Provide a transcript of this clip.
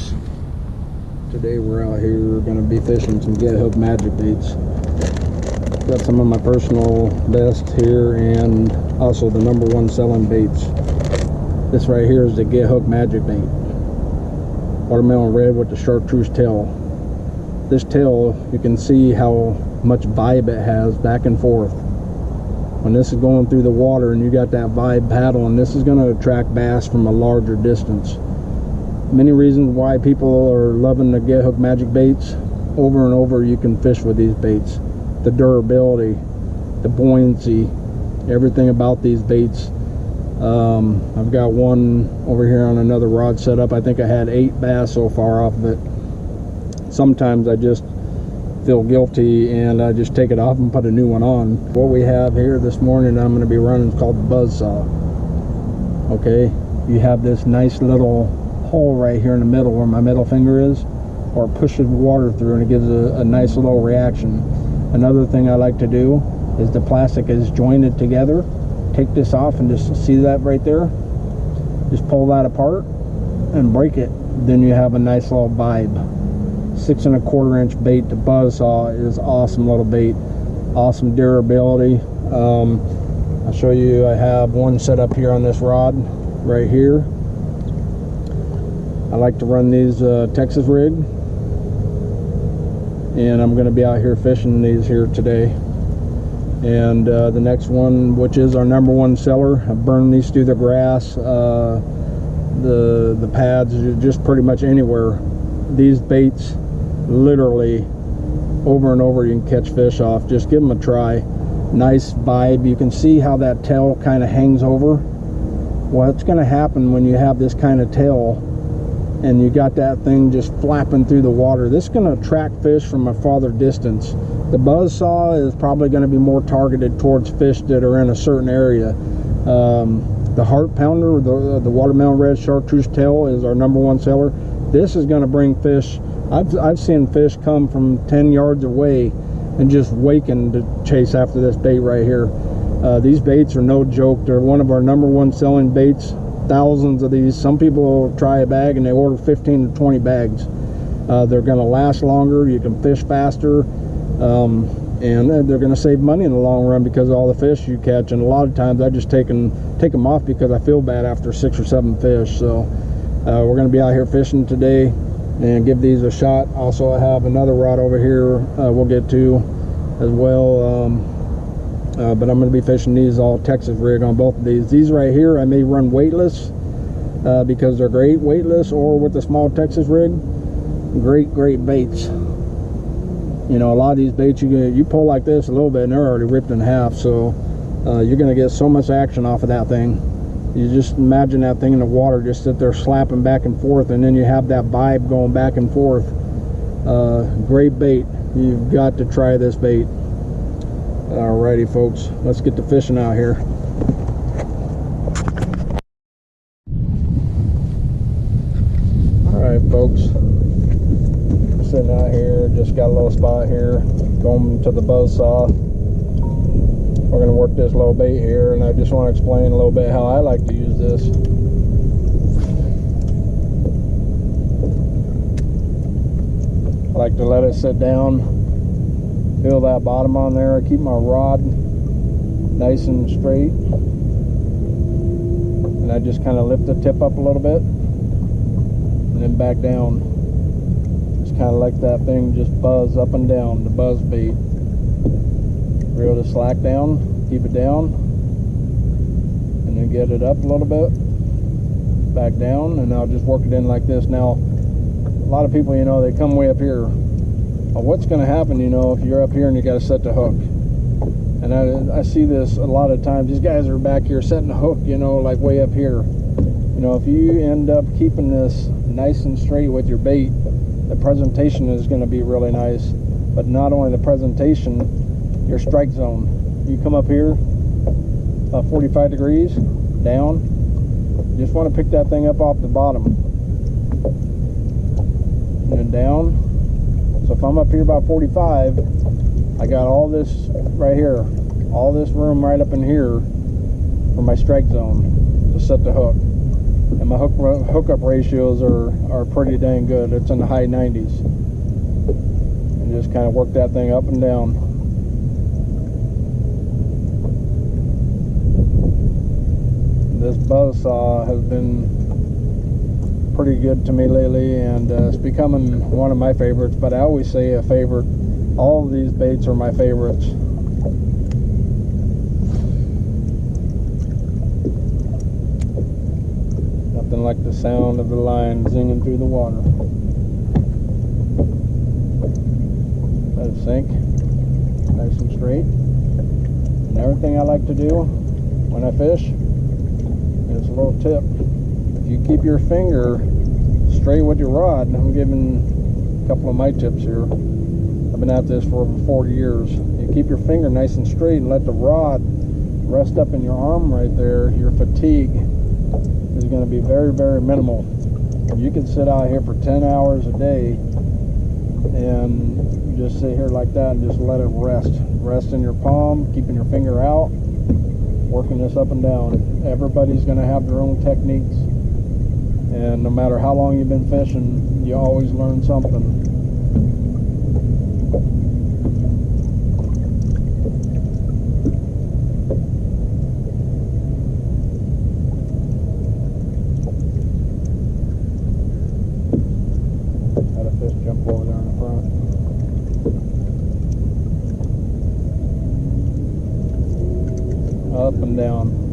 folks, today we're out here going to be fishing some get hook magic baits. Got some of my personal best here and also the #1 selling baits. This right here is the get hook magic bait, watermelon red with the chartreuse tail. This tail, you can see how much vibe it has back and forth. When this is going through the water and you got that vibe paddling, this is going to attract bass from a larger distance. Many reasons why people are loving the get hook magic baits. Over and over you can fish with these baits. The durability, the buoyancy, everything about these baits. I've got one over here on another rod setup. I think I had 8 bass so far off of it. Sometimes I just feel guilty and I just take it off and put a new one on. What we have here this morning I'm going to be running is called the buzzsaw. Okay, you have this nice little hole right here in the middle where my middle finger is, or it pushes water through and it gives a nice little reaction. Another thing I like to do is the plastic is jointed together. Take this off and just see that right there, just pull that apart and break it, then you have a nice little vibe. 6 1/4 inch bait. The buzzsaw is awesome little bait, awesome durability. I'll show you, I have one set up here on this rod right here. I like to run these Texas rig, and I'm going to be out here fishing these here today. And the next one, which is our #1 seller, I burn these through the grass, the pads, just pretty much anywhere. These baits, literally over and over, you can catch fish off. Just give them a try. Nice vibe. You can see how that tail kind of hangs over. What's going to happen when you have this kind of tail and you got that thing just flapping through the water, this is going to attract fish from a farther distance. The buzzsaw is probably going to be more targeted towards fish that are in a certain area. The heart pounder, the watermelon red chartreuse tail, is our #1 seller. This is going to bring fish. I've seen fish come from 10 yards away and just waking to chase after this bait right here. These baits are no joke. They're one of our #1 selling baits. Thousands of these. Some people will try a bag and they order 15 to 20 bags. They're going to last longer. You can fish faster, and they're going to save money in the long run because of all the fish you catch. And a lot of times I just take them off because I feel bad after 6 or 7 fish. So we're going to be out here fishing today and give these a shot. Also, I have another rod over here we'll get to as well. But I'm going to be fishing these all Texas rig on both of these. These right here I may run weightless because they're great weightless, or with the small Texas rig. Great baits. You know, a lot of these baits you pull like this a little bit and they're already ripped in half. So you're going to get so much action off of that thing. You just imagine that thing in the water, just sit there slapping back and forth, and then you have that vibe going back and forth. Great bait. You've got to try this bait. Alrighty folks, let's get to fishing out here. Alright folks, sitting out here, just got a little spot here, going to the buzzsaw. We're going to work this little bait here, and I just want to explain a little bit how I like to use this. I like to let it sit down. Feel that bottom on there. I keep my rod nice and straight, and I just kind of lift the tip up a little bit and then back down. Just kind of like that thing just buzz up and down, the buzz bait. Reel the slack down, keep it down, and then get it up a little bit, back down, and I'll just work it in like this. Now, a lot of people, you know, they come way up here. What's going to happen, you know, if you're up here and you got to set the hook? And I see this a lot of times. These guys are back here setting the hook, you know, like way up here. You know, if you end up keeping this nice and straight with your bait, the presentation is going to be really nice. But not only the presentation, your strike zone. You come up here, 45 degrees, down. You just want to pick that thing up off the bottom. And then down. So if I'm up here about 45, I got all this right here, all this room right up in here for my strike zone to set the hook. and my hookup ratios are pretty dang good. It's in the high 90s. And just kind of work that thing up and down. This buzzsaw has been pretty good to me lately, and it's becoming one of my favorites. But I always say a favorite. All of these baits are my favorites. Nothing like the sound of the line zinging through the water. Let it sink nice and straight. And everything I like to do when I fish is a little tip. If you keep your finger straight with your rod, I'm giving a couple of my tips here. I've been at this for over 40 years. You keep your finger nice and straight and let the rod rest up in your arm right there. Your fatigue is going to be very, very minimal. You can sit out here for 10 hours a day and just sit here like that and just let it rest. Rest in your palm, keeping your finger out, working this up and down. Everybody's going to have their own techniques, and no matter how long you've been fishing, you always learn something. Had a fish jump over there in the front. Up and down.